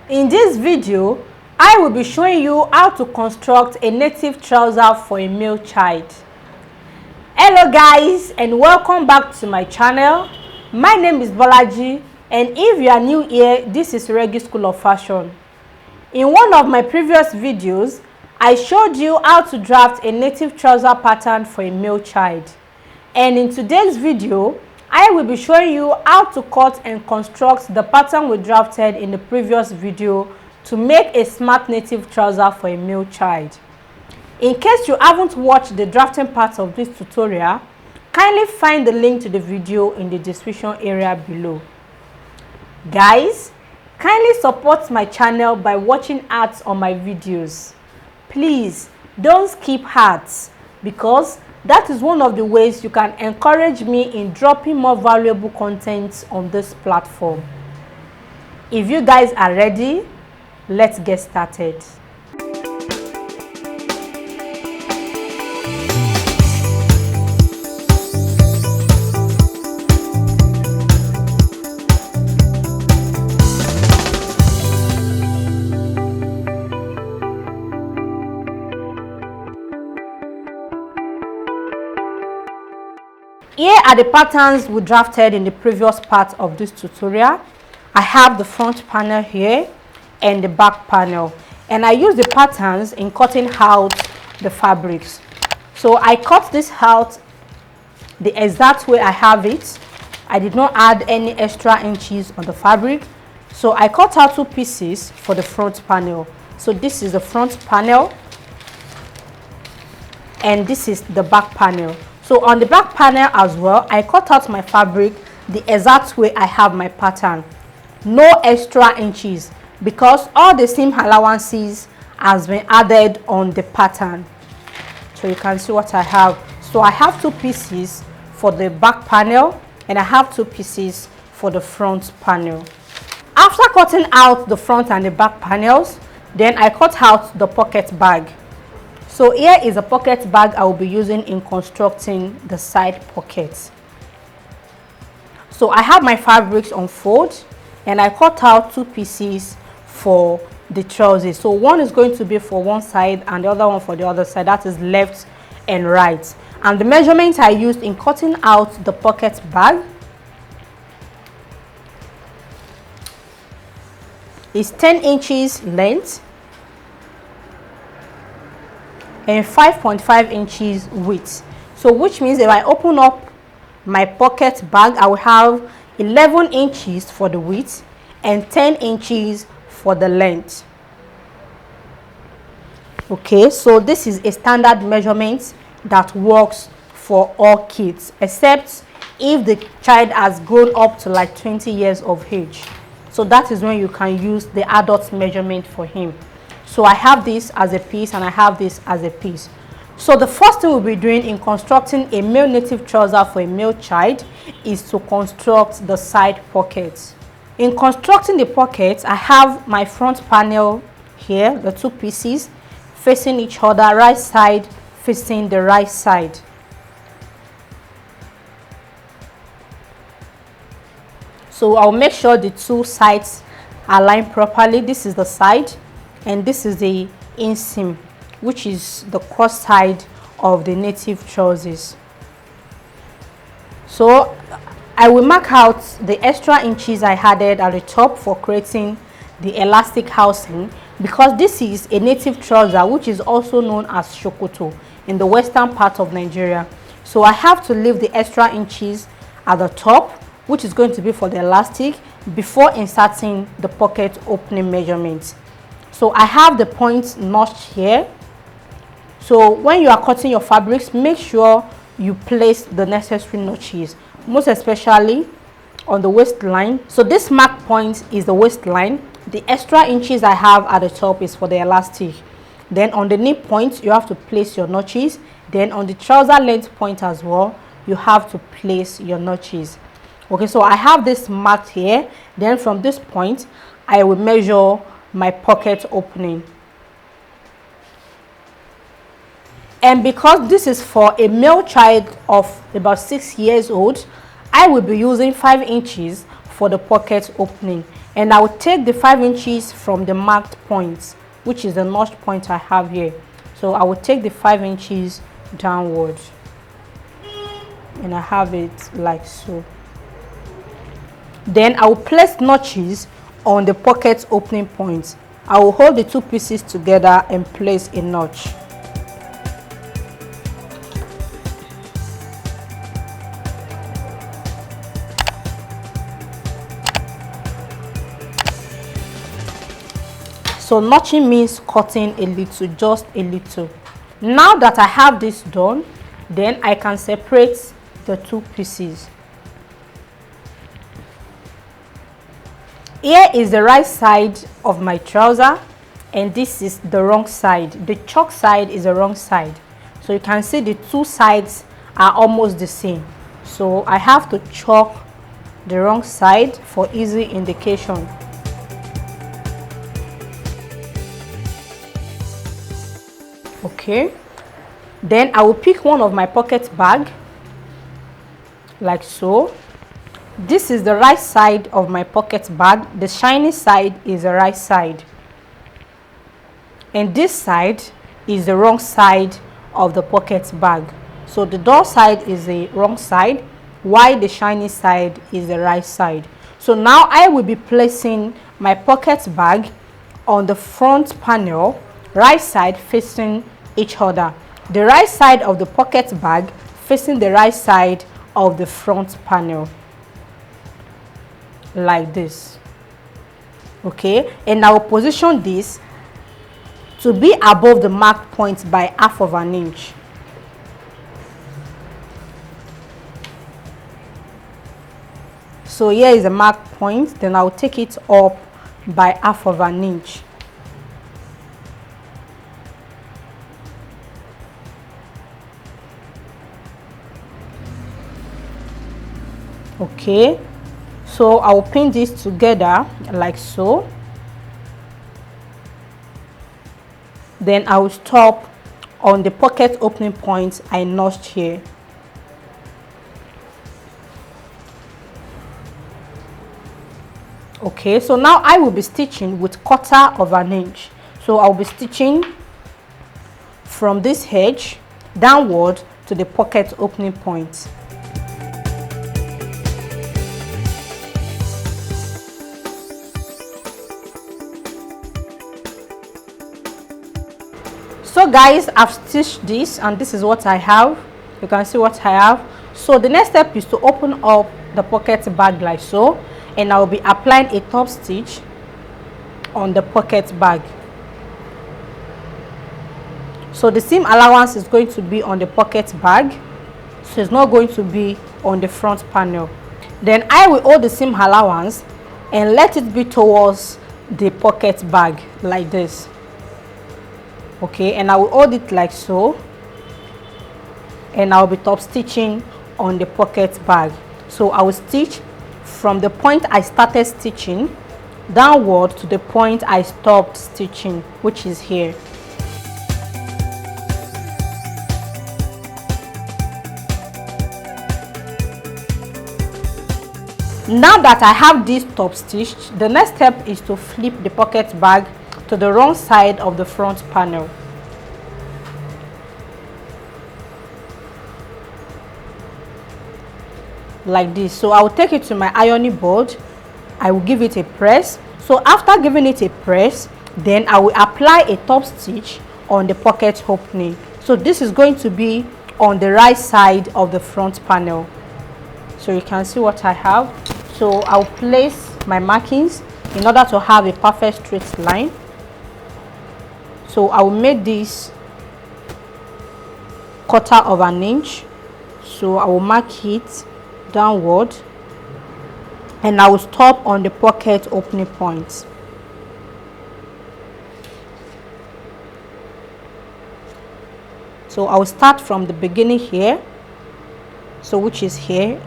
In this video, I will be showing you how to construct a native trouser for a male child. Hello guys, and welcome back to my channel. My name is Bolaji, and if you are new here, this is Regi School of Fashion. In one of my previous videos, I showed you how to draft a native trouser pattern for a male child. And in today's video, I will be showing you how to cut and construct the pattern we drafted in the previous video to make a smart native trouser for a male child. In case you haven't watched the drafting part of this tutorial, kindly find the link to the video in the description area below. Guys, kindly support my channel by watching ads on my videos. Please don't skip ads, because that is one of the ways you can encourage me in dropping more valuable content on this platform. If you guys are ready, let's get started. Here are the patterns we drafted in the previous part of this tutorial. I have the front panel here and the back panel, and I use the patterns in cutting out the fabrics. So I cut this out the exact way I have it. I did not add any extra inches on the fabric. So I cut out two pieces for the front panel. So this is the front panel and this is the back panel. So on the back panel as well, I cut out my fabric the exact way I have my pattern. No extra inches, because all the seam allowances has been added on the pattern. So you can see what I have. So I have two pieces for the back panel and I have two pieces for the front panel. After cutting out the front and the back panels, then I cut out the pocket bag. So here is a pocket bag I will be using in constructing the side pockets. So I have my fabrics on fold and I cut out two pieces for the trousers. So one is going to be for one side and the other one for the other side, that is left and right. And the measurement I used in cutting out the pocket bag is 10 inches length and 5.5 inches width. So which means if I open up my pocket bag, I will have 11 inches for the width and 10 inches for the length. Okay, so this is a standard measurement that works for all kids, except if the child has grown up to like 20 years of age. So that is when you can use the adult measurement for him. So I have this as a piece and I have this as a piece. So the first thing we'll be doing in constructing a male native trouser for a male child is to construct the side pockets. In constructing the pockets, I have my front panel here, the two pieces facing each other, right side facing the right side. So I'll make sure the two sides align properly. This is the side and this is the inseam, which is the cross side of the native trousers. So I will mark out the extra inches I added at the top for creating the elastic housing, because this is a native trouser which is also known as shokoto in the western part of Nigeria. So I have to leave the extra inches at the top, which is going to be for the elastic, before inserting the pocket opening measurements. So I have the point notched here. So when you are cutting your fabrics, make sure you place the necessary notches, most especially on the waistline. So this mark point is the waistline. The extra inches I have at the top is for the elastic. Then on the knee point, you have to place your notches. Then on the trouser length point as well, you have to place your notches. Okay, so I have this marked here. Then from this point, I will measure my pocket opening. And because this is for a male child of about 6 years old, I will be using 5 inches for the pocket opening. and I will take the 5 inches from the marked points, which is the notch point I have here. So I will take the 5 inches downward, and I have it like so. Then I will place notches on the pocket opening points. I will hold the 2 pieces together and place a notch. So notching means cutting a little, just a little. Now that I have this done, then I can separate the 2 pieces. Here is the right side of my trouser, and this is the wrong side. The chalk side is the wrong side. So you can see the 2 sides are almost the same. So I have to chalk the wrong side for easy indication. Okay, then I will pick one of my pocket bag like so. This is the right side of my pocket bag. The shiny side is the right side, and this side is the wrong side of the pocket bag. So the door side is the wrong side, while the shiny side is the right side. So now I will be placing my pocket bag on the front panel, right side facing each other. The right side of the pocket bag facing the right side of the front panel, like this. Okay, and I will position this to be above the marked point by 1/2 inch. So here is the marked point, then I will take it up by 1/2 inch. Okay, so I will pin this together like so. Then I will stop on the pocket opening point I notched here. Okay, so now I will be stitching with 1/4 inch. So I will be stitching from this edge downward to the pocket opening point. So guys, I've stitched this, and this is what I have. You can see what I have. So the next step is to open up the pocket bag like so, and I will be applying a top stitch on the pocket bag. So the seam allowance is going to be on the pocket bag, so it's not going to be on the front panel. Then I will hold the seam allowance and let it be towards the pocket bag like this. Okay, and I will hold it like so, and I will be top stitching on the pocket bag. So I will stitch from the point I started stitching downward to the point I stopped stitching, which is here. Now that I have this top stitched, the next step is to flip the pocket bag to the wrong side of the front panel. Like this. So I will take it to my ironing board. I will give it a press. So after giving it a press, then I will apply a top stitch on the pocket opening. So this is going to be on the right side of the front panel. So you can see what I have. So I'll place my markings in order to have a perfect straight line. So I will make this 1/4 inch. So I will mark it downward, and I will stop on the pocket opening point. So I will start from the beginning here, so which is here,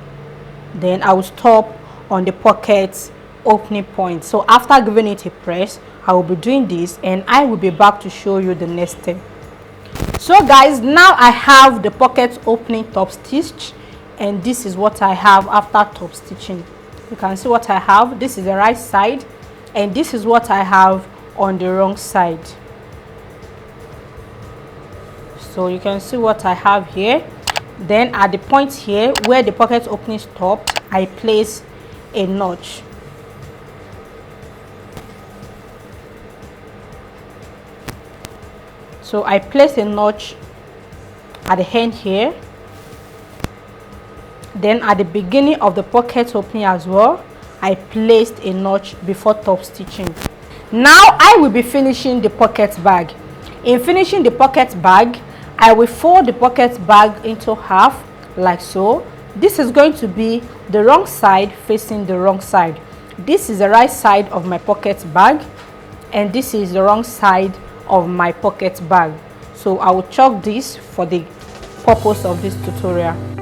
then I will stop on the pocket opening point. So after giving it a press, I will be doing this, and I will be back to show you the next step. So guys, now I have the pocket opening top stitched, and this is what I have after top stitching. You can see what I have. This is the right side, and this is what I have on the wrong side. So you can see what I have here. Then at the point here where the pocket opening stopped, I place a notch. So I place a notch at the end here. Then at the beginning of the pocket opening as well, I placed a notch before top stitching. Now I will be finishing the pocket bag. In finishing the pocket bag, I will fold the pocket bag into half like so. This is going to be the wrong side facing the wrong side. This is the right side of my pocket bag, and this is the wrong side of my pocket bag. So I will chalk this for the purpose of this tutorial.